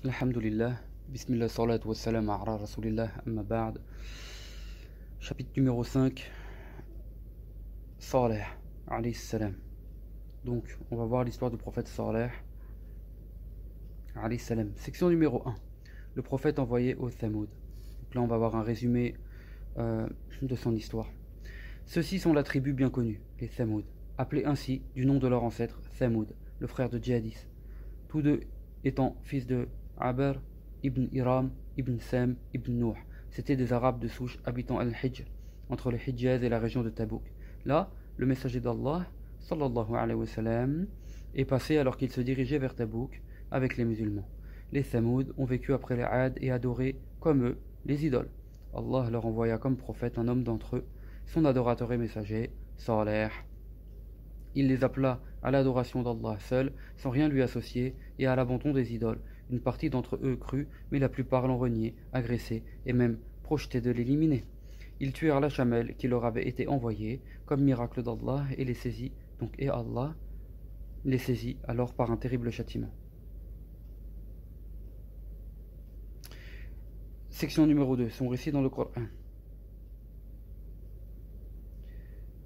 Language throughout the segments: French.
Alhamdulillah, Bismillah, salatu wassalam ala Rasulillah, amma ba'd. Chapitre numéro 5, Saleh, alayhi salam. Donc, on va voir l'histoire du prophète Saleh, alayhi salam. Section numéro 1, le prophète envoyé au Thamoud. Donc là, on va voir un résumé de son histoire. Ceux-ci sont la tribu bien connue, les Thamoud, appelés ainsi du nom de leur ancêtre, Thamoud, le frère de Djadis. Tous deux étant fils de Abar ibn Iram ibn Sam ibn Nuh. C'étaient des Arabes de souche habitant Al-Hijr, entre le Hijaz et la région de Tabouk. Là, le messager d'Allah, sallallahu alayhi wa sallam, est passé alors qu'il se dirigeait vers Tabouk avec les musulmans. Les Thamoud ont vécu après les Ad et adoré, comme eux, les idoles. Allah leur envoya comme prophète un homme d'entre eux, son adorateur et messager, Saleh. Il les appela à l'adoration d'Allah seul, sans rien lui associer, et à l'abandon des idoles. Une partie d'entre eux crut, mais la plupart l'ont renié, agressé, et même projeté de l'éliminer. Ils tuèrent la chamelle qui leur avait été envoyée, comme miracle d'Allah, et les saisit, et Allah les saisit alors par un terrible châtiment. Section numéro 2, son récit dans le Coran.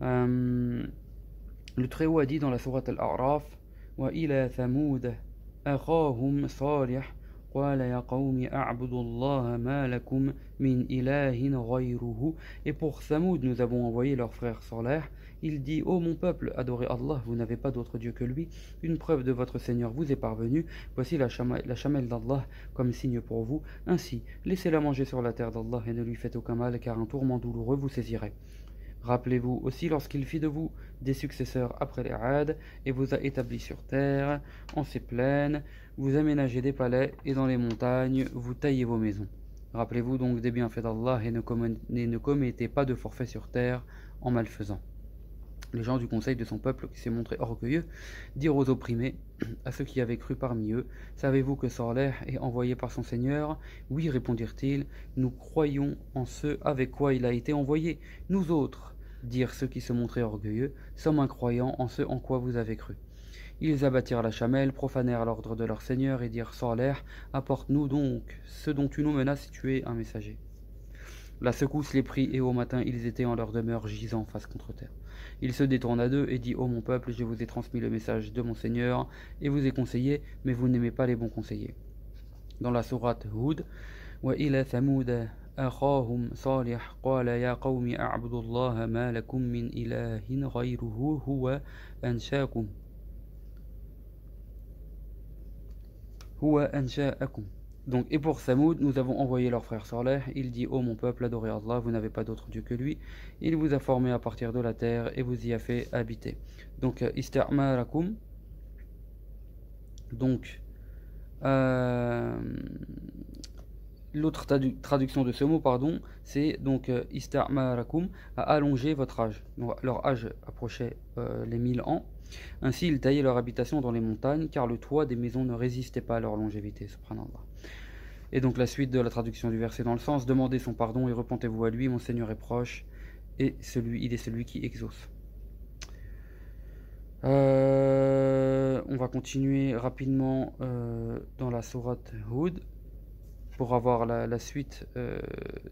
Le Très-Haut a dit dans la sourate Al-A'raf, wa ila Thamoud akhahum Salih qala ya qawmi a'budu Allah ma lakum min ilahin ghayruhu. Et pour Thamoud nous avons envoyé leur frère Salih. Il dit: ô mon peuple, adorez Allah, vous n'avez pas d'autre Dieu que lui. Une preuve de votre Seigneur vous est parvenue. Voici la chamelle d'Allah comme signe pour vous. Ainsi, laissez-la manger sur la terre d'Allah et ne lui faites aucun mal, car un tourment douloureux vous saisirait. Rappelez-vous aussi lorsqu'il fit de vous des successeurs après les Ad et vous a établis sur terre, en ces plaines, vous aménagez des palais et dans les montagnes, vous taillez vos maisons. Rappelez-vous donc des bienfaits d'Allah et ne commettez pas de forfait sur terre en malfaisant. Les gens du conseil de son peuple qui s'est montré orgueilleux dirent aux opprimés, à ceux qui avaient cru parmi eux: savez-vous que Saleh est envoyé par son Seigneur? Oui, répondirent-ils, nous croyons en ce avec quoi il a été envoyé. Nous autres, dirent ceux qui se montraient orgueilleux, sommes incroyants en ce en quoi vous avez cru. Ils abattirent la chamelle, profanèrent l'ordre de leur Seigneur et dirent: Saleh, apporte-nous donc ce dont tu nous menaces si tu es un messager. La secousse les prit et au matin ils étaient en leur demeure gisant face contre terre. Il se détourna d'eux et dit: ô mon peuple, je vous ai transmis le message de mon Seigneur et vous ai conseillé, mais vous n'aimez pas les bons conseillers. Dans la sourate Hud, wa ila Thamoud akhahum Salih qala ya qawmi a'budu Allah ma lakum min ilahin ghayruhu huwa ansha'akum. Donc, et pour Thamoud, nous avons envoyé leur frère Saleh. Il dit: ô mon peuple, adorez Allah, vous n'avez pas d'autre Dieu que lui. Il vous a formé à partir de la terre et vous y a fait habiter. Donc, istamarakum. Donc, l'autre traduction de ce mot, c'est donc istamarakum, à allonger votre âge. Donc, leur âge approchait les 1000 ans. Ainsi, ils taillaient leur habitation dans les montagnes, car le toit des maisons ne résistait pas à leur longévité, subhanallah. Et donc la suite de la traduction du verset dans le sens: demandez son pardon et repentez-vous à lui, mon Seigneur est proche, et il est celui qui exauce. On va continuer rapidement dans la sourate Hud pour avoir la suite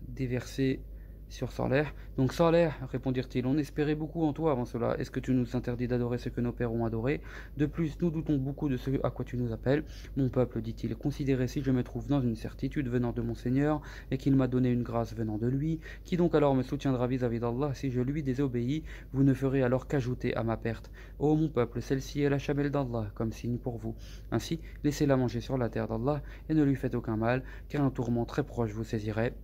des versets sur Saleh. Donc Saleh, répondirent-ils, on espérait beaucoup en toi avant cela. Est-ce que tu nous interdis d'adorer ce que nos pères ont adoré? De plus, nous doutons beaucoup de ce à quoi tu nous appelles. Mon peuple, dit-il, considérez si je me trouve dans une certitude venant de mon Seigneur et qu'il m'a donné une grâce venant de lui. Qui donc alors me soutiendra vis-à-vis d'Allah? Si je lui désobéis, vous ne ferez alors qu'ajouter à ma perte. Ô mon peuple, celle-ci est la chamelle d'Allah comme signe pour vous. Ainsi, laissez-la manger sur la terre d'Allah et ne lui faites aucun mal, car un tourment très proche vous saisirait.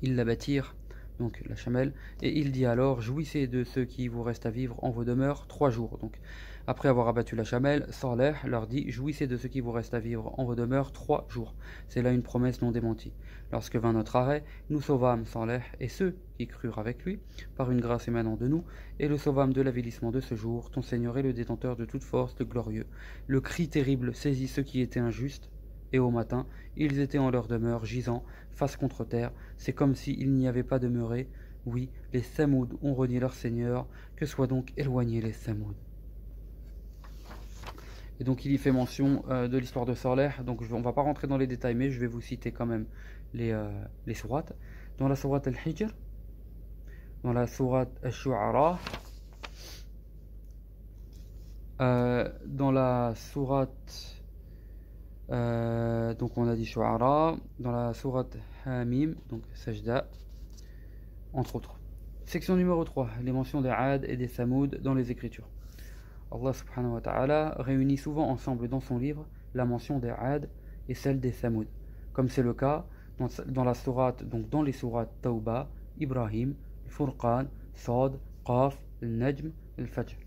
Ils l'abattirent, donc la chamelle, et il dit alors: jouissez de ce qui vous reste à vivre en vos demeures 3 jours. Donc après avoir abattu la chamelle, Saleh leur dit: jouissez de ce qui vous reste à vivre en vos demeures 3 jours. C'est là une promesse non démentie. Lorsque vint notre arrêt, nous sauvâmes Saleh et ceux qui crurent avec lui par une grâce émanant de nous, et le sauvâmes de l'avilissement de ce jour. Ton Seigneur est le détenteur de toute force, le glorieux. Le cri terrible saisit ceux qui étaient injustes, et au matin, ils étaient en leur demeure, gisant, face contre terre. C'est comme s'il n'y avait pas demeuré. Oui, les Thamoud ont renié leur Seigneur, que soient donc éloignés les Thamoud. Et donc il y fait mention de l'histoire de Saleh. Donc on ne va pas rentrer dans les détails, mais je vais vous citer quand même les sourates. Dans la sourate Al-Hijr, dans la sourate Al-Shu'ara, dans la sourate, donc on a dit Shu'ara, dans la sourate Hamim, donc Sajda, entre autres. Section numéro 3, les mentions des Ad et des Samoud dans les Écritures. Allah subhanahu wa ta'ala réunit souvent ensemble dans son livre la mention des Ad et celle des Samoud, comme c'est le cas dans la sourate, donc dans les sourates Tawbah, Ibrahim, Furqan, Sad, Qaf, Al-Najm, Al-Fajr.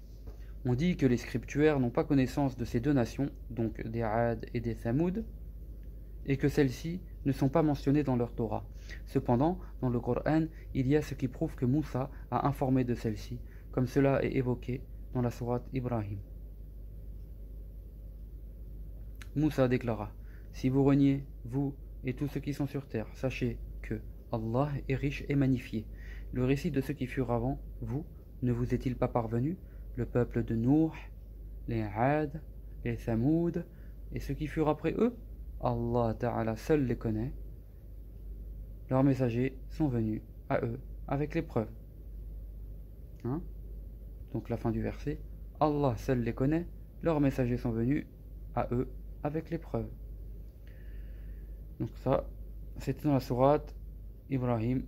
On dit que les scriptuaires n'ont pas connaissance de ces deux nations, donc des Ad et des Samoud, et que celles-ci ne sont pas mentionnées dans leur Torah. Cependant, dans le Coran, il y a ce qui prouve que Moussa a informé de celles-ci, comme cela est évoqué dans la sourate Ibrahim. Moussa déclara: si vous reniez, vous et tous ceux qui sont sur terre, sachez que Allah est riche et magnifié. Le récit de ceux qui furent avant vous ne vous est-il pas parvenu? Le peuple de Nuh, les Ad, les Thamoud et ceux qui furent après eux? Allah Ta'ala seul les connaît. Leurs messagers sont venus à eux avec les preuves. Donc la fin du verset. Allah seul les connaît. Leurs messagers sont venus à eux avec les preuves. Donc ça, c'était dans la sourate Ibrahim,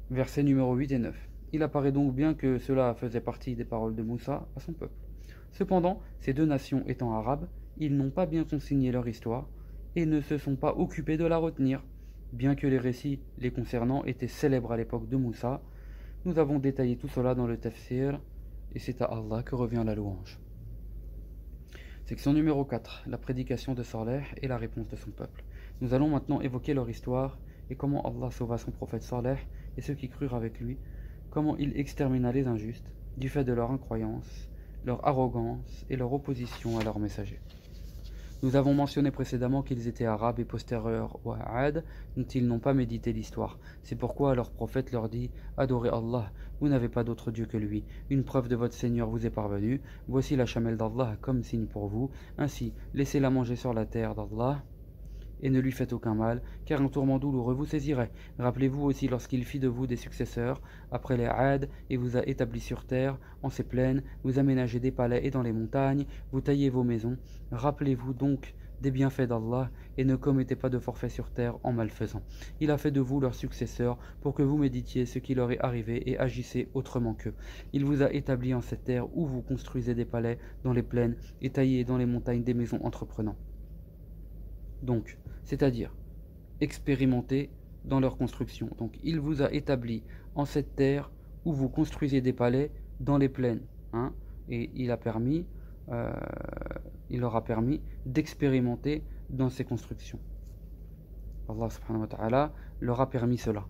versets numéro 8 et 9. Il apparaît donc bien que cela faisait partie des paroles de Moussa à son peuple. Cependant, ces deux nations étant arabes, ils n'ont pas bien consigné leur histoire et ne se sont pas occupés de la retenir. Bien que les récits les concernant étaient célèbres à l'époque de Moussa, nous avons détaillé tout cela dans le tafsir et c'est à Allah que revient la louange. Section numéro 4, la prédication de Saleh et la réponse de son peuple. Nous allons maintenant évoquer leur histoire et comment Allah sauva son prophète Saleh et ceux qui crurent avec lui, comment il extermina les injustes du fait de leur incroyance, leur arrogance et leur opposition à leurs messagers. Nous avons mentionné précédemment qu'ils étaient arabes et postérieurs aux Ad, dont ils n'ont pas médité l'histoire. C'est pourquoi leur prophète leur dit: adorez Allah, vous n'avez pas d'autre Dieu que lui. Une preuve de votre Seigneur vous est parvenue. Voici la chamelle d'Allah comme signe pour vous. Ainsi, laissez-la manger sur la terre d'Allah et ne lui faites aucun mal, car un tourment douloureux vous saisirait. Rappelez-vous aussi lorsqu'il fit de vous des successeurs, après les Ad, et vous a établis sur terre, en ces plaines, vous aménagez des palais et dans les montagnes, vous taillez vos maisons. Rappelez-vous donc des bienfaits d'Allah, et ne commettez pas de forfait sur terre en malfaisant. Il a fait de vous leurs successeurs, pour que vous méditiez ce qui leur est arrivé et agissez autrement qu'eux. Il vous a établis en cette terre où vous construisez des palais dans les plaines, et taillez dans les montagnes des maisons entreprenant. Donc, c'est-à-dire expérimenter dans leur construction. Donc il vous a établi en cette terre où vous construisez des palais dans les plaines, et il leur a permis d'expérimenter dans ces constructions. Allah subhanahu wa ta'ala leur a permis cela.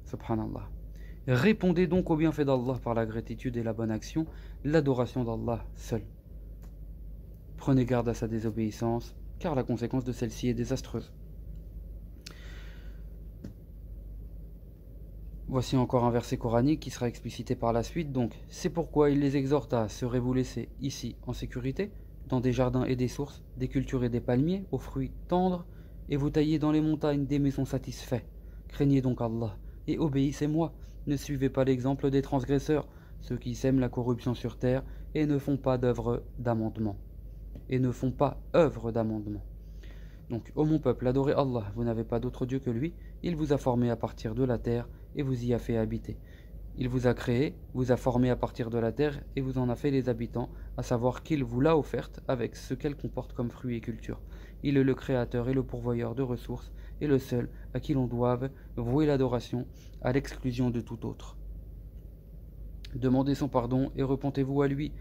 Subhanallah. Répondez donc au bienfait d'Allah par la gratitude et la bonne action, l'adoration d'Allah seul. Prenez garde à sa désobéissance, car la conséquence de celle-ci est désastreuse. Voici encore un verset coranique qui sera explicité par la suite. Donc, c'est pourquoi il les exhorta: serez-vous laissés ici en sécurité, dans des jardins et des sources, des cultures et des palmiers, aux fruits tendres, et vous taillez dans les montagnes des maisons satisfaits. Craignez donc Allah, et obéissez-moi. Ne suivez pas l'exemple des transgresseurs, ceux qui sèment la corruption sur terre, et ne font pas d'œuvre d'amendement. Donc, ô mon peuple, adorez Allah, vous n'avez pas d'autre Dieu que lui, il vous a formé à partir de la terre et vous y a fait habiter. Il vous a créé, vous a formé à partir de la terre et vous en a fait les habitants, à savoir qu'il vous l'a offerte avec ce qu'elle comporte comme fruits et culture. Il est le créateur et le pourvoyeur de ressources et le seul à qui l'on doive vouer l'adoration à l'exclusion de tout autre. Demandez son pardon et repentez-vous à lui,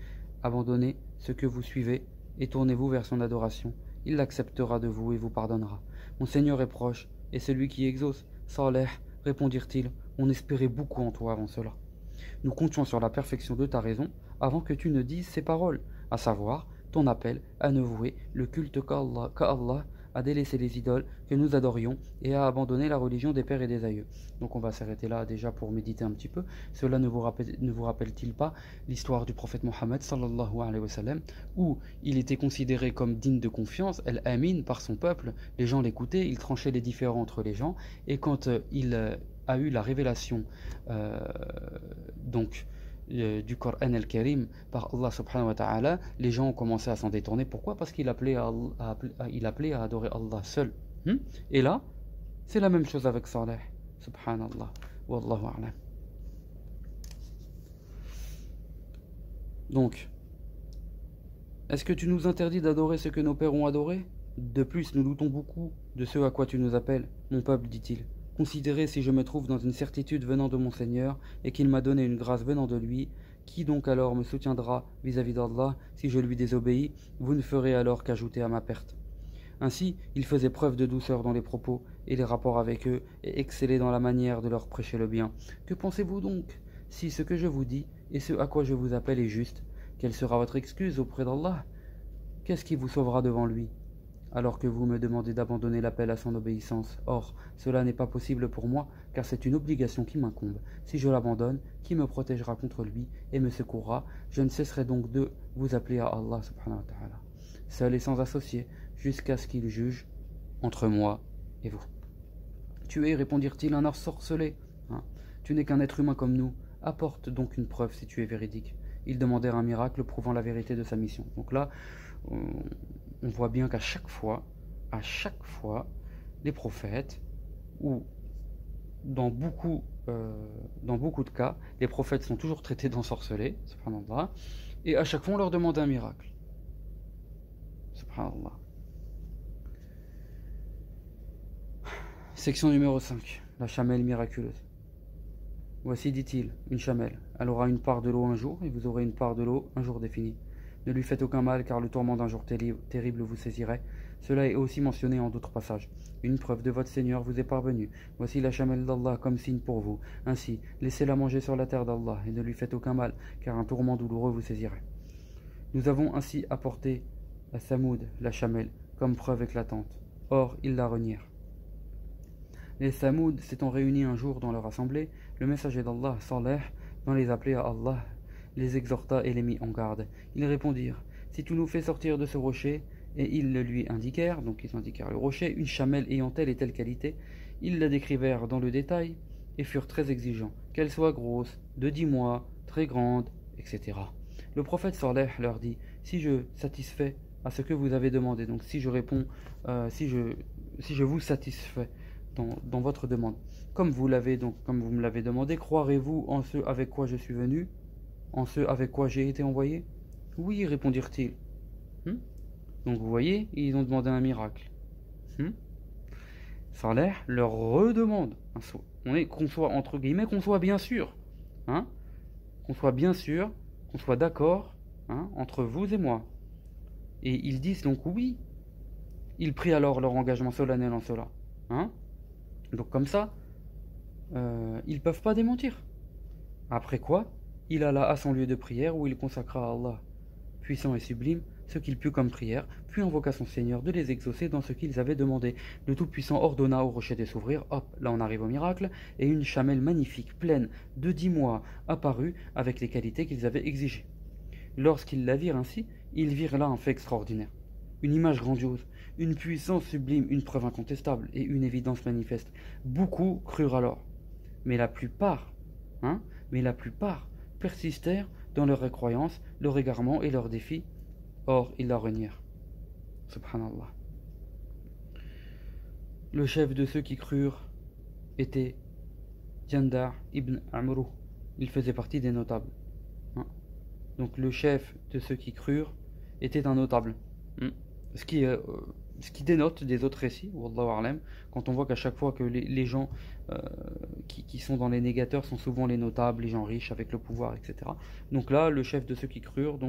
abandonnez ce que vous suivez et tournez-vous vers son adoration. Il l'acceptera de vous et vous pardonnera. Mon Seigneur est proche, et celui qui exauce. Saleh, répondirent-ils, on espérait beaucoup en toi avant cela. Nous comptions sur la perfection de ta raison avant que tu ne dises ces paroles, à savoir ton appel à ne vouer le culte qu'à Allah, à délaisser les idoles que nous adorions et à abandonner la religion des pères et des aïeux. Donc on va s'arrêter là déjà pour méditer un petit peu. Cela ne vous rappelle-t-il pas l'histoire du prophète Mohammed sallallahu alayhi wa sallam, où il était considéré comme digne de confiance, al-amin, par son peuple, les gens l'écoutaient, il tranchait les différends entre les gens, et quand il a eu la révélation donc du Coran al-Karim par Allah subhanahu wa ta'ala, les gens ont commencé à s'en détourner. Pourquoi? Parce qu'il appelait il appelait à adorer Allah seul. Et là, c'est la même chose avec Saleh. Subhanallah. Wallahu a'lam. Donc, est-ce que tu nous interdis d'adorer ce que nos pères ont adoré? De plus, nous doutons beaucoup de ce à quoi tu nous appelles, mon peuple, dit-il. Considérez si je me trouve dans une certitude venant de mon Seigneur et qu'il m'a donné une grâce venant de lui, qui donc alors me soutiendra vis-à-vis d'Allah si je lui désobéis? Vous ne ferez alors qu'ajouter à ma perte. Ainsi, il faisait preuve de douceur dans les propos et les rapports avec eux et excellait dans la manière de leur prêcher le bien. Que pensez-vous donc? Si ce que je vous dis et ce à quoi je vous appelle est juste, quelle sera votre excuse auprès d'Allah? Qu'est-ce qui vous sauvera devant lui? Alors que vous me demandez d'abandonner l'appel à son obéissance. Or, cela n'est pas possible pour moi, car c'est une obligation qui m'incombe. Si je l'abandonne, qui me protégera contre lui et me secourra? Je ne cesserai donc de vous appeler à Allah subhanahu wa ta'ala, seul et sans associé, jusqu'à ce qu'il juge entre moi et vous. Tu es, répondirent-ils, un ensorcelé. Tu n'es qu'un être humain comme nous. Apporte donc une preuve si tu es véridique. Ils demandèrent un miracle prouvant la vérité de sa mission. Donc là, on voit bien qu'à chaque fois, les prophètes, ou dans beaucoup de cas, les prophètes sont toujours traités d'ensorcelés, subhanallah, et à chaque fois on leur demande un miracle. Subhanallah. Section numéro 5, la chamelle miraculeuse. Voici, dit-il, une chamelle. Elle aura une part de l'eau un jour, et vous aurez une part de l'eau un jour défini. Ne lui faites aucun mal, car le tourment d'un jour terrible vous saisirait. Cela est aussi mentionné en d'autres passages. Une preuve de votre Seigneur vous est parvenue. Voici la chamelle d'Allah comme signe pour vous. Ainsi, laissez-la manger sur la terre d'Allah, et ne lui faites aucun mal, car un tourment douloureux vous saisirait. Nous avons ainsi apporté à Samoud la chamelle, comme preuve éclatante. Or, ils la renièrent. Les Samoud s'étant réunis un jour dans leur assemblée, le messager d'Allah, Saleh, dans les appeler à Allah, les exhorta et les mit en garde. Ils répondirent: si tu nous fais sortir de ce rocher, et ils le lui indiquèrent, donc ils indiquèrent le rocher, une chamelle ayant telle et telle qualité, ils la décrivèrent dans le détail et furent très exigeants, qu'elle soit grosse, de 10 mois, très grande, etc. Le prophète Saleh leur dit: si je satisfais à ce que vous avez demandé, donc si je réponds, si je vous satisfais dans votre demande, comme vous me l'avez demandé, croirez-vous en ce avec quoi je suis venu, en ce avec quoi j'ai été envoyé? Oui, répondirent-ils. Donc vous voyez, ils ont demandé un miracle. Saleh leur redemande qu'on soit entre guillemets, qu'on soit bien sûr, qu'on soit d'accord, entre vous et moi. Et ils disent donc oui. Ils prient alors leur engagement solennel en cela. Donc comme ça, ils ne peuvent pas démentir. Après quoi, il alla à son lieu de prière où il consacra à Allah, puissant et sublime, ce qu'il put comme prière, puis invoqua son Seigneur de les exaucer dans ce qu'ils avaient demandé. Le Tout-Puissant ordonna au rocher de s'ouvrir, hop, là on arrive au miracle, et une chamelle magnifique, pleine de 10 mois, apparut avec les qualités qu'ils avaient exigées. Lorsqu'ils la virent ainsi, ils virent là un fait extraordinaire, une image grandiose, une puissance sublime, une preuve incontestable et une évidence manifeste. Beaucoup crurent alors, mais la plupart persistèrent dans leur incroyance, leur égarement et leur défi. Or, ils la renièrent. Subhanallah. Le chef de ceux qui crurent était Jandar ibn Amrou. Il faisait partie des notables. Donc le chef de ceux qui crurent était un notable. Ce qui dénote des autres récits, Wallahu a'lam, quand on voit qu'à chaque fois que les gens qui sont dans les négateurs sont souvent les notables, les gens riches avec le pouvoir, etc. Donc là, le chef de ceux qui crurent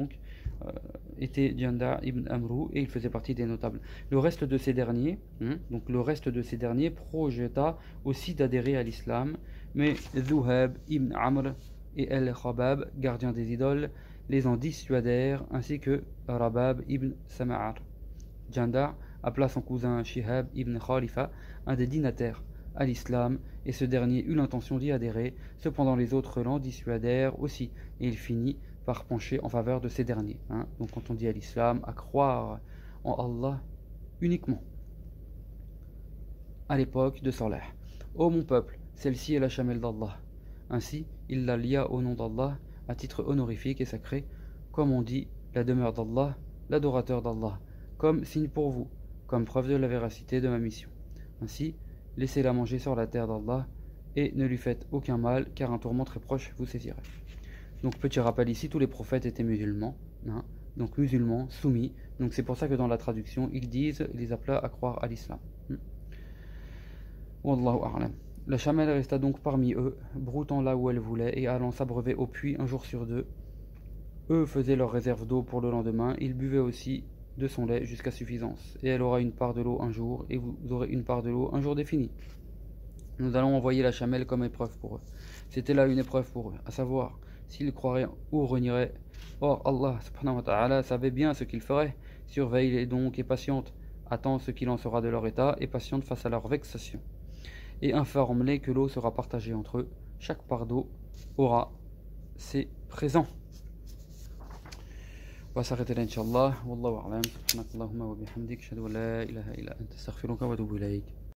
était Jandar ibn Amrou et il faisait partie des notables. Le reste de ces derniers, projeta aussi d'adhérer à l'islam, mais Zuhab ibn Amr et El-Khabab, gardiens des idoles, les en dissuadèrent, ainsi que Rabab ibn Sam'ar. Jandar appela son cousin Shihab ibn Khalifa, un des dignitaires, à l'islam, et ce dernier eut l'intention d'y adhérer. Cependant les autres l'en dissuadèrent aussi, et il finit par pencher en faveur de ces derniers. Donc quand on dit à l'islam, à croire en Allah uniquement. À l'époque de Saleh. Ô mon peuple, celle-ci est la chamelle d'Allah. Ainsi, il la lia au nom d'Allah, à titre honorifique et sacré, comme on dit la demeure d'Allah, l'adorateur d'Allah, comme signe pour vous, comme preuve de la véracité de ma mission. Ainsi, laissez-la manger sur la terre d'Allah, et ne lui faites aucun mal, car un tourment très proche vous saisirait. Donc petit rappel ici, tous les prophètes étaient musulmans, donc musulmans, soumis, donc c'est pour ça que dans la traduction, ils les appela à croire à l'islam. Wallahu a'lam. La chamelle resta donc parmi eux, broutant là où elle voulait et allant s'abreuver au puits un jour sur deux. Eux faisaient leur réserve d'eau pour le lendemain, ils buvaient aussi de son lait jusqu'à suffisance, et elle aura une part de l'eau un jour, et vous aurez une part de l'eau un jour défini. Nous allons envoyer la chamelle comme épreuve pour eux. C'était là une épreuve pour eux, à savoir s'ils croiraient ou renieraient. Or Allah subhanahu wa ta'ala savait bien ce qu'ils feraient. Surveille-les donc et patiente, attends ce qu'il en sera de leur état, et patiente face à leur vexation. Et informe-les que l'eau sera partagée entre eux. Chaque part d'eau aura ses présents. On va s'arrêter là, Inch'Allah. Wallahu a'lam. Subhanakallahumma wa bihamdik. Ashhadu an la ilaha illa anta astaghfiruka wa atubu ilayk.